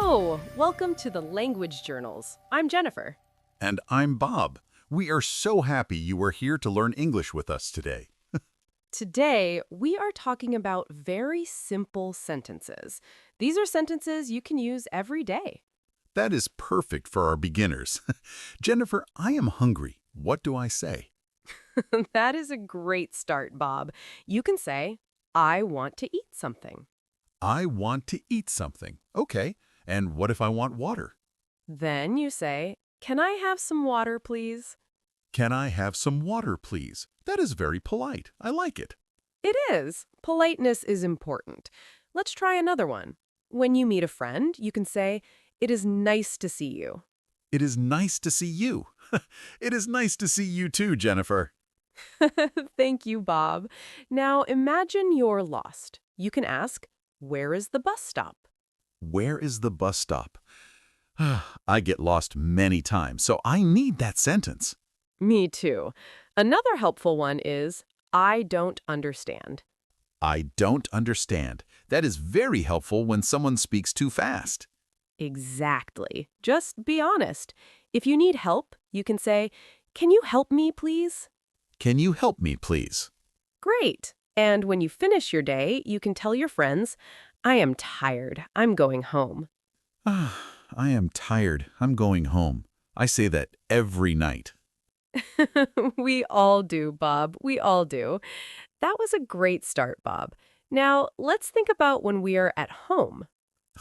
Hello! Welcome to the Language Journals. I'm Jennifer. And I'm Bob. We are so happy you are here to learn English with us today. Today, we are talking about very simple sentences. These are sentences you can use every day. That is perfect for our beginners. Jennifer, I am hungry. What do I say? That is a great start, Bob. You can say, I want to eat something. I want to eat something. Okay. And what if I want water? Then you say, can I have some water, please? Can I have some water, please? That is very polite. I like it. It is. Politeness is important. Let's try another one. When you meet a friend, you can say, it is nice to see you. It is nice to see you. It is nice to see you too, Jennifer. Thank you, Bob. Now imagine you're lost. You can ask, where is the bus stop? Where is the bus stop? I get lost many times, so I need that sentence. Me too. Another helpful one is, I don't understand. I don't understand. That is very helpful when someone speaks too fast. Exactly. Just be honest. If you need help, you can say, can you help me, please? Can you help me, please? Great. And when you finish your day, you can tell your friends, I am tired. I'm going home. I am tired. I'm going home. I say that every night. We all do, Bob. We all do. That was a great start, Bob. Now, let's think about when we are at home.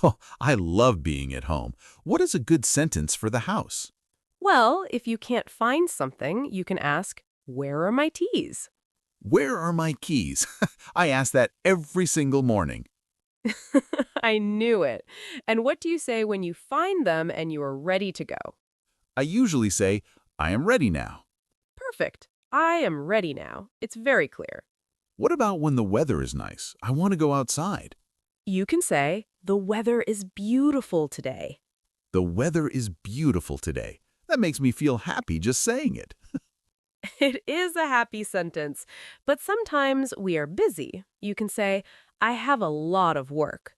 Oh, I love being at home. What is a good sentence for the house? Well, if you can't find something, you can ask, where are my keys? Where are my keys? I ask that every single morning. I knew it. And what do you say when you find them and you are ready to go? I usually say, I am ready now. Perfect. I am ready now. It's very clear. What about when the weather is nice? I want to go outside. You can say, the weather is beautiful today. The weather is beautiful today. That makes me feel happy just saying it. It is a happy sentence, but sometimes we are busy. You can say, I have a lot of work.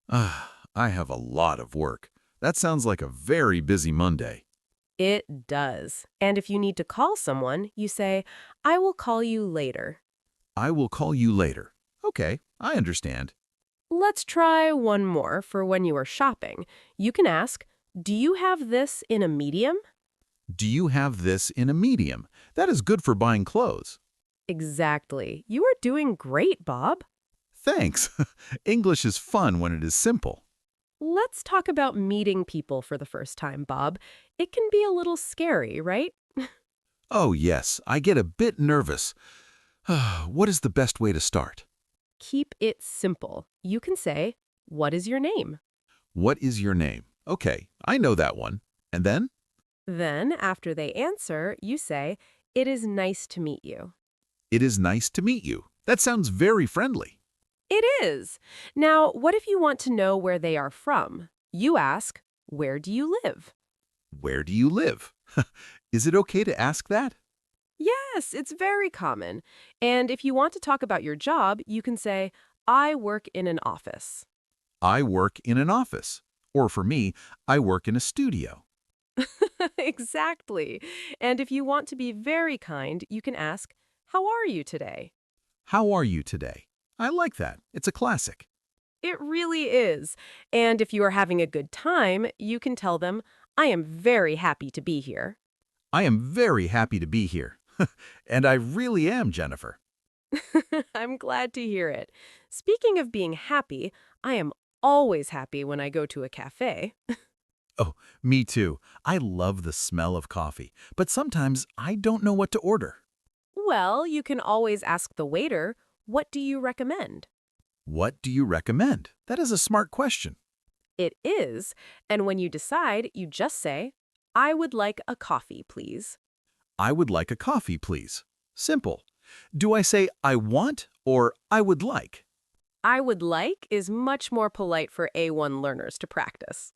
I have a lot of work. That sounds like a very busy Monday. It does. And if you need to call someone, you say, I will call you later. I will call you later. Okay, I understand. Let's try one more for when you are shopping. You can ask, do you have this in a medium? Do you have this in a medium? That is good for buying clothes. Exactly. You are doing great, Bob. Thanks. English is fun when it is simple. Let's talk about meeting people for the first time, Bob. It can be a little scary, right? Oh, yes, I get a bit nervous. What is the best way to start? Keep it simple. You can say, what is your name? What is your name? Okay, I know that one. And then? Then, after they answer, you say, it is nice to meet you. It is nice to meet you. That sounds very friendly. It is. Now, what if you want to know where they are from? You ask, where do you live? Where do you live? Is it okay to ask that? Yes, it's very common. And if you want to talk about your job, you can say, I work in an office. I work in an office. Or for me, I work in a studio. Exactly. And if you want to be very kind, you can ask, how are you today? How are you today? I like that. It's a classic. It really is. And if you are having a good time, you can tell them, I am very happy to be here. I am very happy to be here. And I really am, Jennifer. I'm glad to hear it. Speaking of being happy, I am always happy when I go to a cafe. Oh, me too. I love the smell of coffee, but sometimes I don't know what to order. Well, you can always ask the waiter, what do you recommend? What do you recommend? That is a smart question. It is. And when you decide, you just say, I would like a coffee, please. I would like a coffee, please. Simple. Do I say I want or I would like? I would like is much more polite for A1 learners to practice.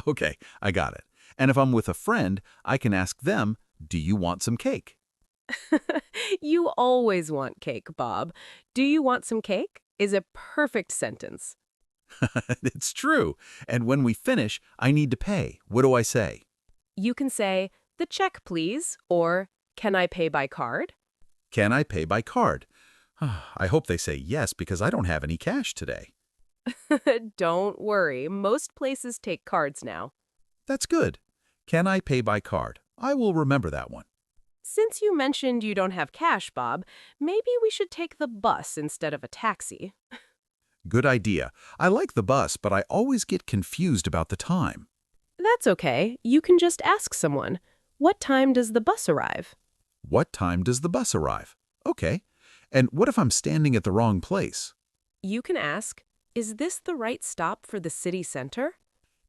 Okay, I got it. And if I'm with a friend, I can ask them, do you want some cake? You always want cake, Bob. Do you want some cake? Is a perfect sentence. It's true. And when we finish, I need to pay. What do I say? You can say, the check, please, or can I pay by card? Can I pay by card? I hope they say yes because I don't have any cash today. Don't worry, most places take cards now. That's good. Can I pay by card? I will remember that one. Since you mentioned you don't have cash, Bob, maybe we should take the bus instead of a taxi. Good idea. I like the bus, but I always get confused about the time. That's okay. You can just ask someone, what time does the bus arrive? What time does the bus arrive? Okay. And what if I'm standing at the wrong place? You can ask, is this the right stop for the city center?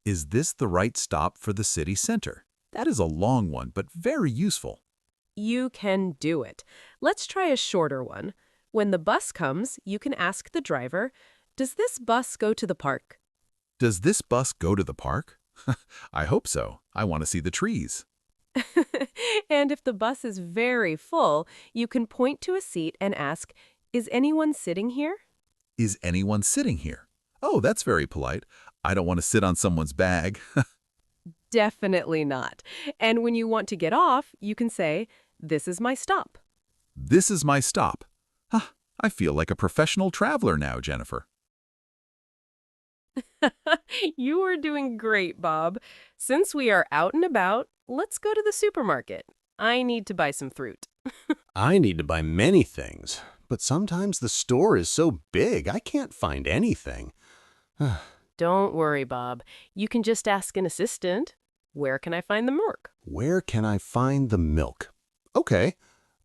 Is this the right stop for the city center? That is a long one, but very useful. You can do it. Let's try a shorter one. When the bus comes, you can ask the driver, does this bus go to the park? Does this bus go to the park? I hope so. I want to see the trees. And if the bus is very full, you can point to a seat and ask, is anyone sitting here? Is anyone sitting here? Oh, that's very polite. I don't want to sit on someone's bag. Definitely not. And when you want to get off, you can say, this is my stop. This is my stop. I feel like a professional traveler now, Jennifer. You are doing great, Bob. Since we are out and about, let's go to the supermarket. I need to buy some fruit. I need to buy many things, but sometimes the store is so big I can't find anything. Don't worry, Bob. You can just ask an assistant, where can I find the milk? Where can I find the milk? Okay,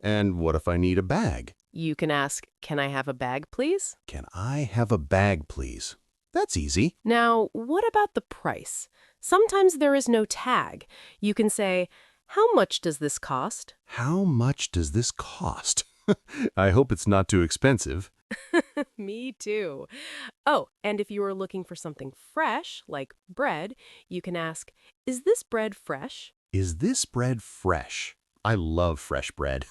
and what if I need a bag? You can ask, can I have a bag, please? Can I have a bag, please? That's easy. Now, what about the price? Sometimes there is no tag. You can say, how much does this cost? How much does this cost? I hope it's not too expensive. Me too. Oh, and if you are looking for something fresh, like bread, you can ask, is this bread fresh? Is this bread fresh? I love fresh bread.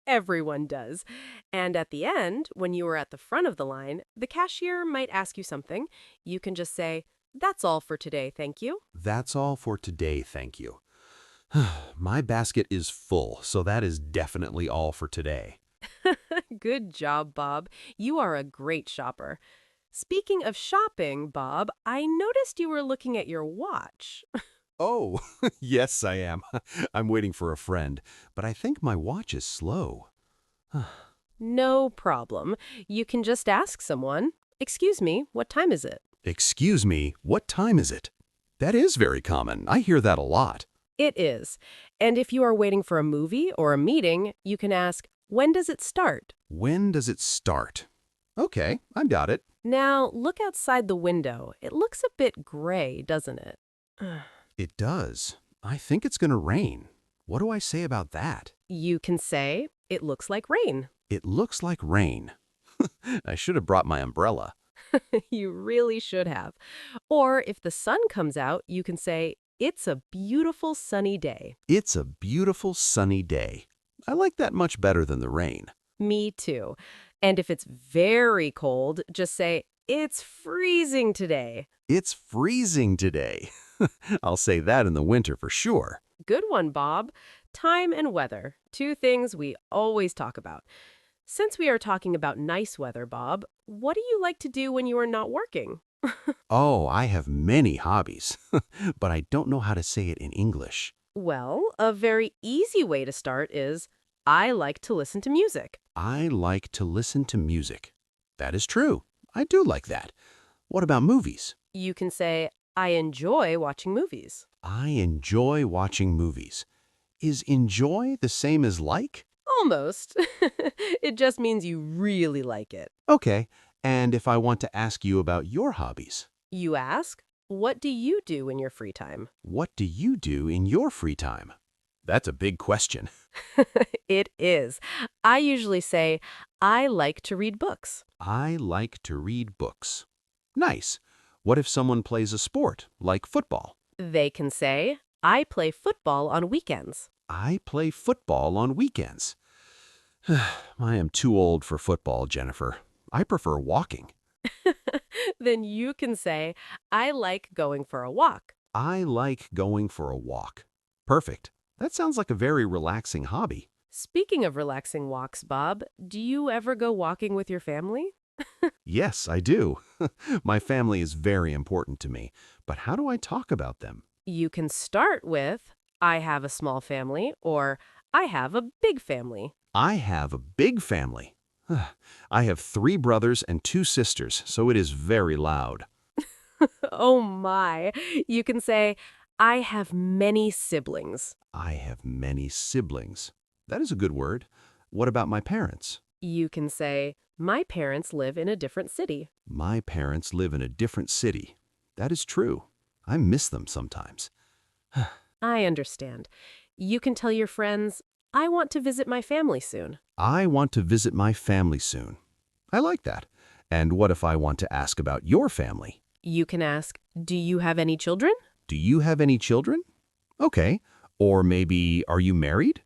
Everyone does. And at the end, when you are at the front of the line, the cashier might ask you something. You can just say, that's all for today, thank you. That's all for today, thank you. My basket is full, so that is definitely all for today. Good job, Bob. You are a great shopper. Speaking of shopping, Bob, I noticed you were looking at your watch. Oh, yes, I am. I'm waiting for a friend, but I think my watch is slow. No problem. You can just ask someone, excuse me, what time is it? Excuse me, what time is it? That is very common. I hear that a lot. It is. And if you are waiting for a movie or a meeting, you can ask, when does it start? When does it start? Okay, I got it. Now, look outside the window. It looks a bit gray, doesn't it? It does. I think it's going to rain. What do I say about that? You can say, it looks like rain. It looks like rain. I should have brought my umbrella. You really should have. Or if the sun comes out, you can say, it's a beautiful sunny day. It's a beautiful sunny day. I like that much better than the rain. Me too. And if it's very cold, just say, it's freezing today. It's freezing today. I'll say that in the winter for sure. Good one, Bob. Time and weather, two things we always talk about. Since we are talking about nice weather, Bob, what do you like to do when you are not working? Oh, I have many hobbies, but I don't know how to say it in English. Well, a very easy way to start is, I like to listen to music. I like to listen to music. That is true. I do like that. What about movies? You can say, I enjoy watching movies. I enjoy watching movies. Is enjoy the same as like? Almost. It just means you really like it. Okay, and if I want to ask you about your hobbies? You ask, what do you do in your free time? What do you do in your free time? That's a big question. It is. I usually say, I like to read books. I like to read books. Nice. What if someone plays a sport, like football? They can say, I play football on weekends. I play football on weekends. I am too old for football, Jennifer. I prefer walking. Then you can say, I like going for a walk. I like going for a walk. Perfect. That sounds like a very relaxing hobby. Speaking of relaxing walks, Bob, do you ever go walking with your family? Yes, I do. My family is very important to me, but how do I talk about them? You can start with, I have a small family, or I have a big family. I have a big family. I have 3 brothers and 2 sisters, so it is very loud. Oh my. You can say, I have many siblings. I have many siblings. That is a good word. What about my parents? You can say, my parents live in a different city. My parents live in a different city. That is true. I miss them sometimes. I understand. You can tell your friends, I want to visit my family soon. I want to visit my family soon. I like that. And what if I want to ask about your family? You can ask, do you have any children? Do you have any children? Okay. Or maybe, are you married?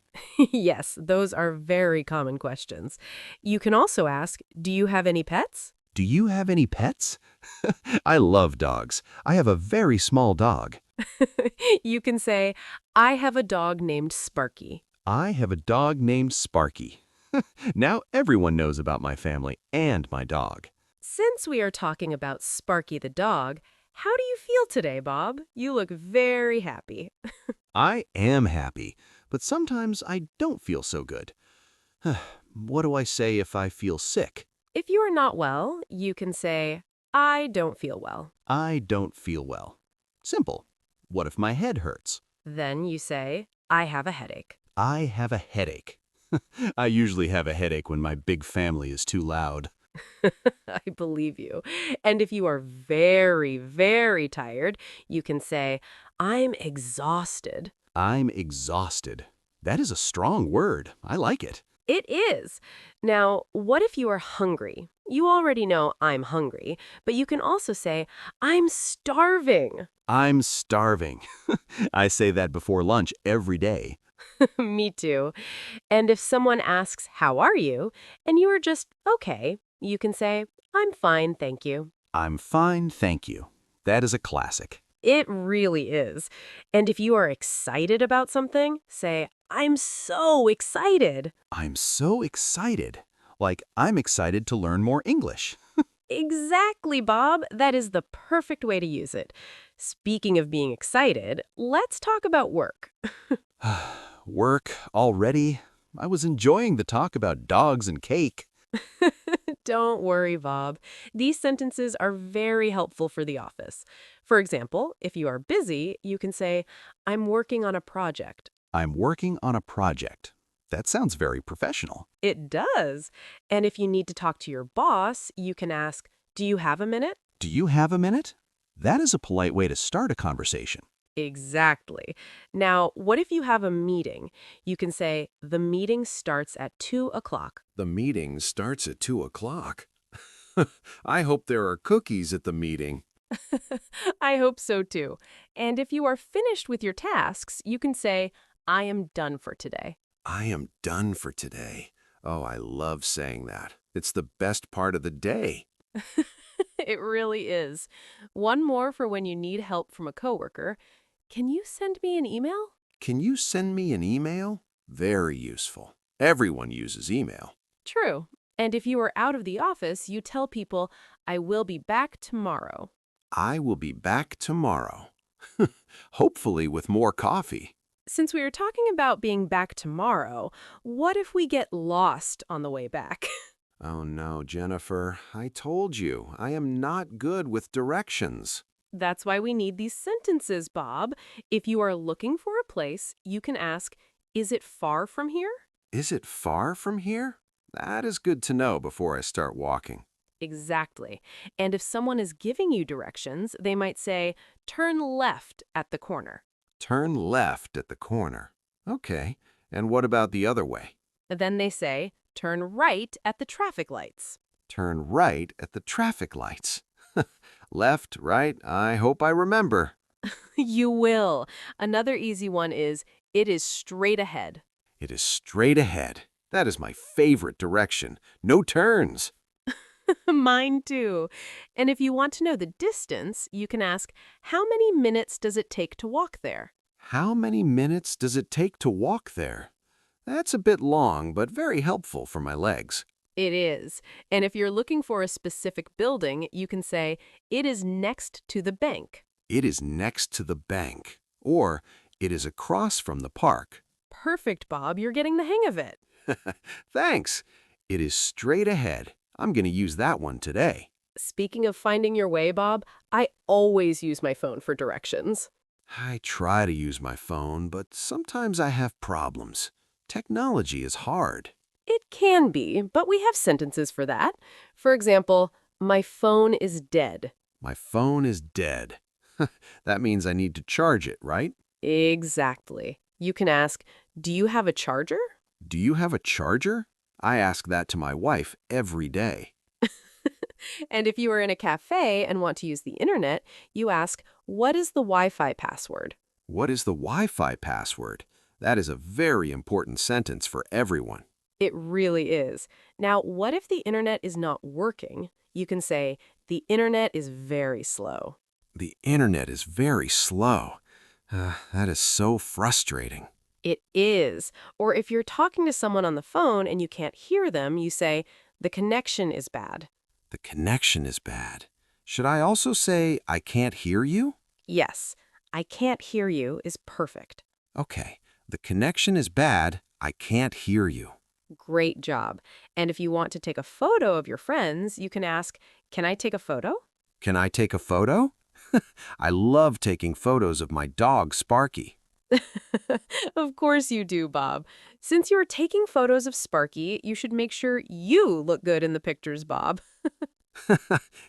Yes, those are very common questions. You can also ask, do you have any pets? Do you have any pets? I love dogs. I have a very small dog. You can say, I have a dog named Sparky. I have a dog named Sparky. Now everyone knows about my family and my dog. Since we are talking about Sparky the dog, how do you feel today, Bob? You look very happy. I am happy, but sometimes I don't feel so good. What do I say if I feel sick? If you are not well, you can say, I don't feel well. I don't feel well. Simple. What if my head hurts? Then you say, I have a headache. I have a headache. I usually have a headache when my big family is too loud. I believe you. And if you are very, very tired, you can say, I'm exhausted. I'm exhausted. That is a strong word. I like it. It is. Now, what if you are hungry? You already know I'm hungry, but you can also say, I'm starving. I'm starving. I say that before lunch every day. Me too. And if someone asks, how are you? And you are just, okay, you can say, I'm fine, thank you. I'm fine, thank you. That is a classic. It really is. And if you are excited about something, say, I'm so excited. I'm so excited. Like, I'm excited to learn more English. Exactly, Bob. That is the perfect way to use it. Speaking of being excited, let's talk about work. Work already? I was enjoying the talk about dogs and cake. Don't worry, Bob. These sentences are very helpful for the office. For example, if you are busy, you can say, I'm working on a project. I'm working on a project. That sounds very professional. It does. And if you need to talk to your boss, you can ask, do you have a minute? Do you have a minute? That is a polite way to start a conversation. Exactly. Now, what if you have a meeting? You can say, the meeting starts at 2 o'clock. The meeting starts at 2 o'clock. I hope there are cookies at the meeting. I hope so too. And if you are finished with your tasks, you can say, I am done for today. I am done for today. Oh, I love saying that. It's the best part of the day. It really is. One more for when you need help from a coworker. Can you send me an email? Can you send me an email? Very useful. Everyone uses email. True. And if you are out of the office, you tell people, I will be back tomorrow. I will be back tomorrow. Hopefully with more coffee. Since we are talking about being back tomorrow, what if we get lost on the way back? Oh no, Jennifer. I told you, I am not good with directions. That's why we need these sentences, Bob. If you are looking for a place, you can ask, is it far from here? Is it far from here? That is good to know before I start walking. Exactly. And if someone is giving you directions, they might say, turn left at the corner. Turn left at the corner. Okay. And what about the other way? Then they say, turn right at the traffic lights. Turn right at the traffic lights. Left, right, I hope I remember. You will. Another easy one is, it is straight ahead. It is straight ahead. That is my favorite direction. No turns. Mine too. And if you want to know the distance, you can ask, how many minutes does it take to walk there? How many minutes does it take to walk there? That's a bit long, but very helpful for my legs. It is. And if you're looking for a specific building, you can say, it is next to the bank. It is next to the bank. Or, it is across from the park. Perfect, Bob. You're getting the hang of it. Thanks. It is straight ahead. I'm going to use that one today. Speaking of finding your way, Bob, I always use my phone for directions. I try to use my phone, but sometimes I have problems. Technology is hard. It can be, but we have sentences for that. For example, my phone is dead. My phone is dead. That means I need to charge it, right? Exactly. You can ask, do you have a charger? Do you have a charger? I ask that to my wife every day. And if you are in a cafe and want to use the internet, you ask, what is the Wi-Fi password? What is the Wi-Fi password? That is a very important sentence for everyone. It really is. Now, what if the internet is not working? You can say, the internet is very slow. The internet is very slow. That is so frustrating. It is. Or if you're talking to someone on the phone and you can't hear them, you say, the connection is bad. The connection is bad. Should I also say, I can't hear you? Yes, I can't hear you is perfect. Okay, the connection is bad. I can't hear you. Great job. And if you want to take a photo of your friends, you can ask, can I take a photo? Can I take a photo? I love taking photos of my dog, Sparky. Of course you do, Bob. Since you're taking photos of Sparky, you should make sure you look good in the pictures, Bob.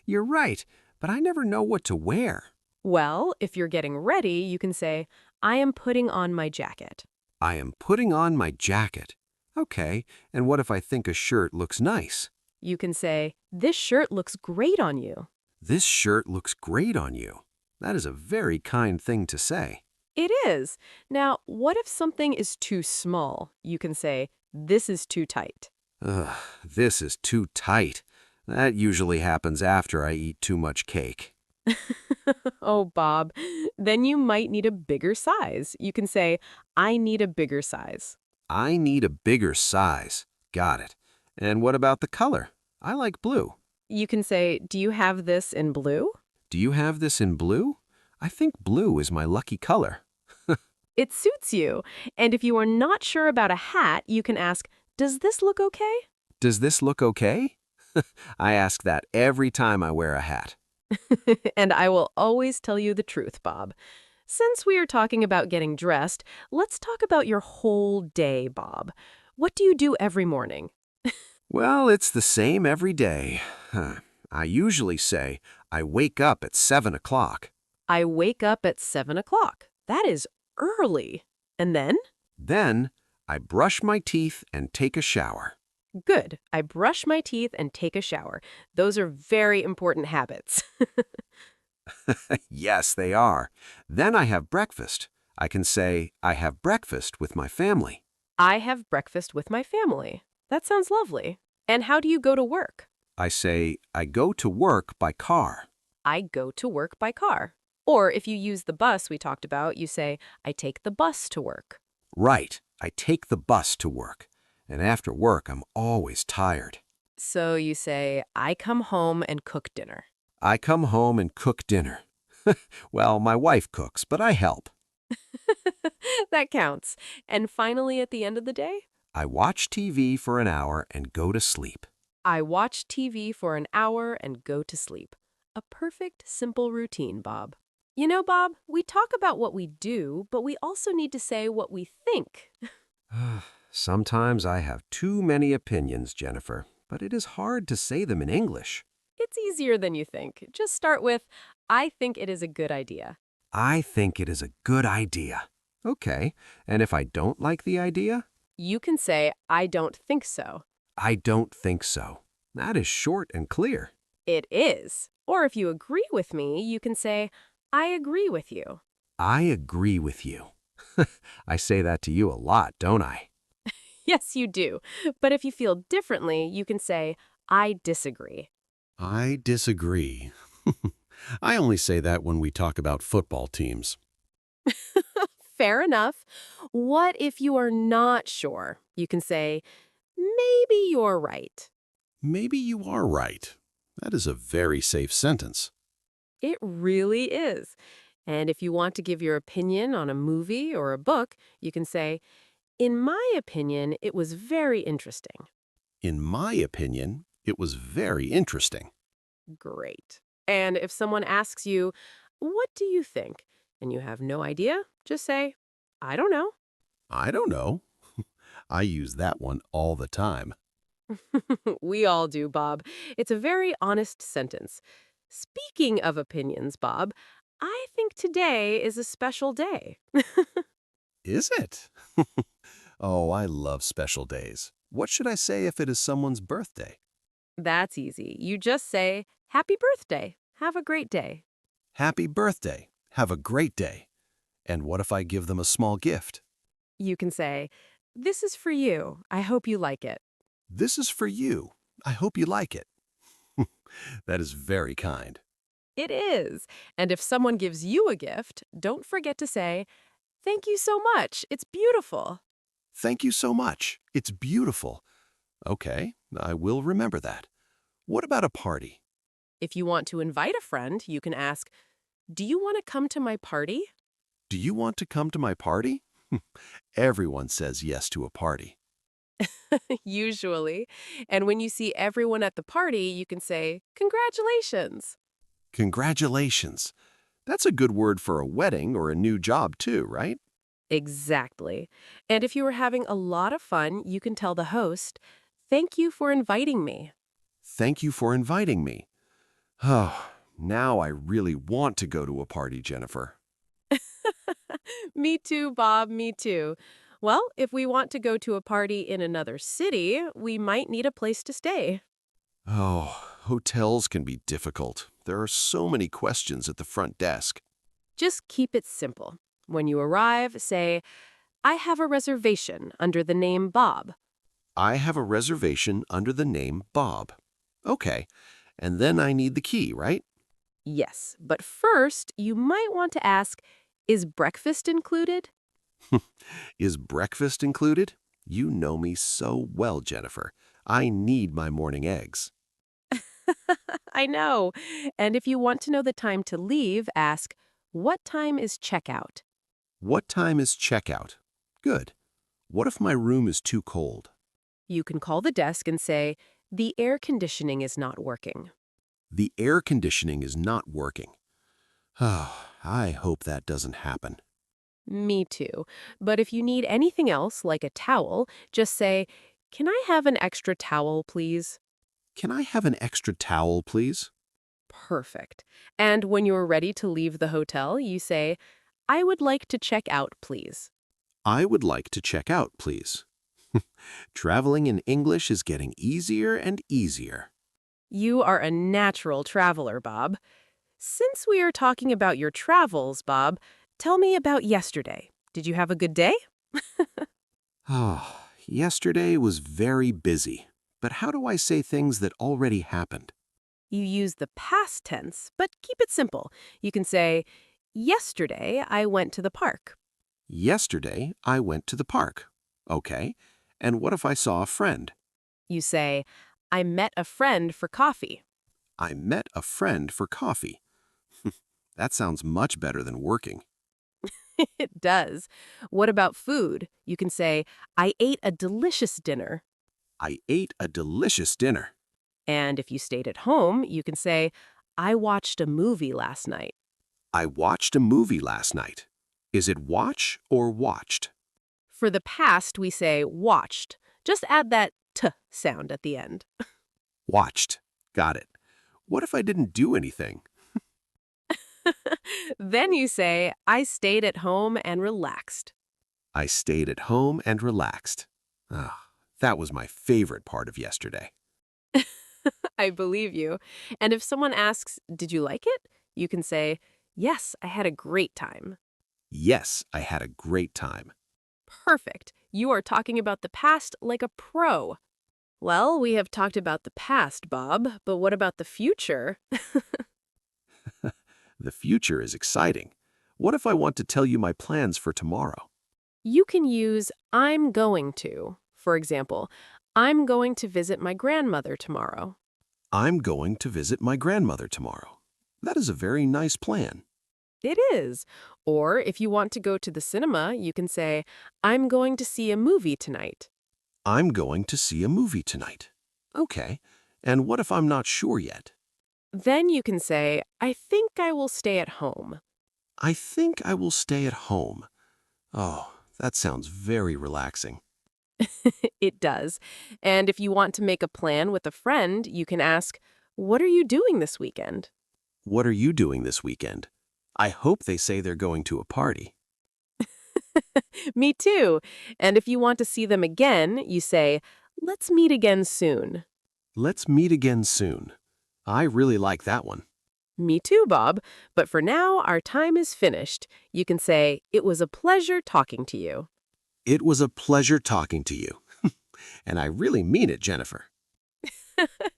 You're right, but I never know what to wear. Well, if you're getting ready, you can say, I am putting on my jacket. I am putting on my jacket. Okay, and what if I think a shirt looks nice? You can say, this shirt looks great on you. This shirt looks great on you. That is a very kind thing to say. It is. Now, what if something is too small? You can say, this is too tight. Ugh, this is too tight. That usually happens after I eat too much cake. Oh, Bob, then you might need a bigger size. You can say, I need a bigger size. I need a bigger size. Got it. And what about the color? I like blue. You can say, do you have this in blue? Do you have this in blue? I think blue is my lucky color. It suits you. And if you are not sure about a hat, you can ask, does this look okay? Does this look okay? I ask that every time I wear a hat. And I will always tell you the truth, Bob. Since we are talking about getting dressed, let's talk about your whole day, Bob. What do you do every morning? Well, it's the same every day. I usually say I wake up at 7 o'clock. I wake up at 7 o'clock. That is early. And then? Then I brush my teeth and take a shower. Good. I brush my teeth and take a shower. Those are very important habits. Yes, they are. Then I have breakfast. I can say I have breakfast with my family. I have breakfast with my family. That sounds lovely. And how do you go to work? I say I go to work by car. I go to work by car. Or if you use the bus we talked about, you say, I take the bus to work. Right, I take the bus to work. And after work, I'm always tired. So you say, I come home and cook dinner. I come home and cook dinner. Well, my wife cooks, but I help. That counts. And finally, at the end of the day, I watch TV for an hour and go to sleep. I watch TV for an hour and go to sleep. A perfect, simple routine, Bob. You know, Bob, we talk about what we do, but we also need to say what we think. Sometimes I have too many opinions, Jennifer, but it is hard to say them in English. It's easier than you think. Just start with, I think it is a good idea. I think it is a good idea. Okay, and if I don't like the idea? You can say, I don't think so. I don't think so. That is short and clear. It is. Or if you agree with me, you can say, I agree with you. I agree with you. I say that to you a lot, don't I? Yes, you do. But if you feel differently, you can say, I disagree. I disagree. I only say that when we talk about football teams. Fair enough. What if you are not sure? You can say, maybe you're right. Maybe you are right. That is a very safe sentence. It really is. And if you want to give your opinion on a movie or a book, you can say, in my opinion, it was very interesting. In my opinion, it was very interesting. Great. And if someone asks you, what do you think? And you have no idea, just say, I don't know. I don't know. I use that one all the time. We all do, Bob. It's a very honest sentence. Speaking of opinions, Bob, I think today is a special day. Is it? Oh, I love special days. What should I say if it is someone's birthday? That's easy. You just say, Happy birthday. Have a great day. Happy birthday. Have a great day. And what if I give them a small gift? You can say, This is for you. I hope you like it. This is for you. I hope you like it. That is very kind. It is. And if someone gives you a gift, don't forget to say, Thank you so much. It's beautiful. Thank you so much. It's beautiful. Okay, I will remember that. What about a party? If you want to invite a friend, you can ask, Do you want to come to my party? Do you want to come to my party? Everyone says yes to a party. Usually. And when you see everyone at the party, you can say, Congratulations. Congratulations. That's a good word for a wedding or a new job too, right? Exactly. And if you are having a lot of fun, you can tell the host, Thank you for inviting me. Thank you for inviting me. Oh, now I really want to go to a party, Jennifer. Me too, Bob, me too. Well, if we want to go to a party in another city, we might need a place to stay. Oh, hotels can be difficult. There are so many questions at the front desk. Just keep it simple. When you arrive, say, I have a reservation under the name Bob. I have a reservation under the name Bob. Okay, and then I need the key, right? Yes, but first, you might want to ask, Is breakfast included? Is breakfast included? You know me so well, Jennifer. I need my morning eggs. I know. And if you want to know the time to leave, ask, What time is checkout? What time is checkout? Good. What if my room is too cold? You can call the desk and say, The air conditioning is not working. The air conditioning is not working. Oh, I hope that doesn't happen. Me too. But if you need anything else, like a towel, just say, Can I have an extra towel, please? Can I have an extra towel, please? Perfect. And when you're ready to leave the hotel, you say, I would like to check out, please. I would like to check out, please. Traveling in English is getting easier and easier. You are a natural traveler, Bob. Since we are talking about your travels, Bob, tell me about yesterday. Did you have a good day? Oh, yesterday was very busy. But how do I say things that already happened? You use the past tense, but keep it simple. You can say, Yesterday I went to the park. Yesterday, I went to the park. Okay. And what if I saw a friend? You say, I met a friend for coffee. I met a friend for coffee. That sounds much better than working. It does. What about food? You can say, I ate a delicious dinner. I ate a delicious dinner. And if you stayed at home, you can say, I watched a movie last night. I watched a movie last night. Is it watch or watched? For the past, we say watched. Just add that t sound at the end. Watched. Got it. What if I didn't do anything? Then you say, I stayed at home and relaxed. I stayed at home and relaxed. Ah, that was my favorite part of yesterday. I believe you. And if someone asks, Did you like it? You can say, Yes, I had a great time. Yes, I had a great time. Perfect. You are talking about the past like a pro. Well, we have talked about the past, Bob, but what about the future? The future is exciting. What if I want to tell you my plans for tomorrow? You can use I'm going to. For example, I'm going to visit my grandmother tomorrow. I'm going to visit my grandmother tomorrow. That is a very nice plan. It is. Or if you want to go to the cinema, you can say, I'm going to see a movie tonight. I'm going to see a movie tonight. Okay. And what if I'm not sure yet? Then you can say, I think I will stay at home. I think I will stay at home. Oh, that sounds very relaxing. It does. And if you want to make a plan with a friend, you can ask, what are you doing this weekend? What are you doing this weekend? I hope they say they're going to a party. Me too. And if you want to see them again, you say, let's meet again soon. Let's meet again soon. I really like that one. Me too, Bob. But for now, our time is finished. You can say, it was a pleasure talking to you. It was a pleasure talking to you. And I really mean it, Jennifer.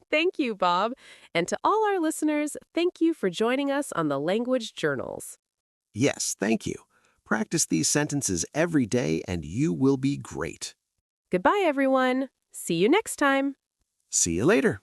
Thank you, Bob. And to all our listeners, thank you for joining us on the Language Journals. Yes, thank you. Practice these sentences every day and you will be great. Goodbye, everyone. See you next time. See you later.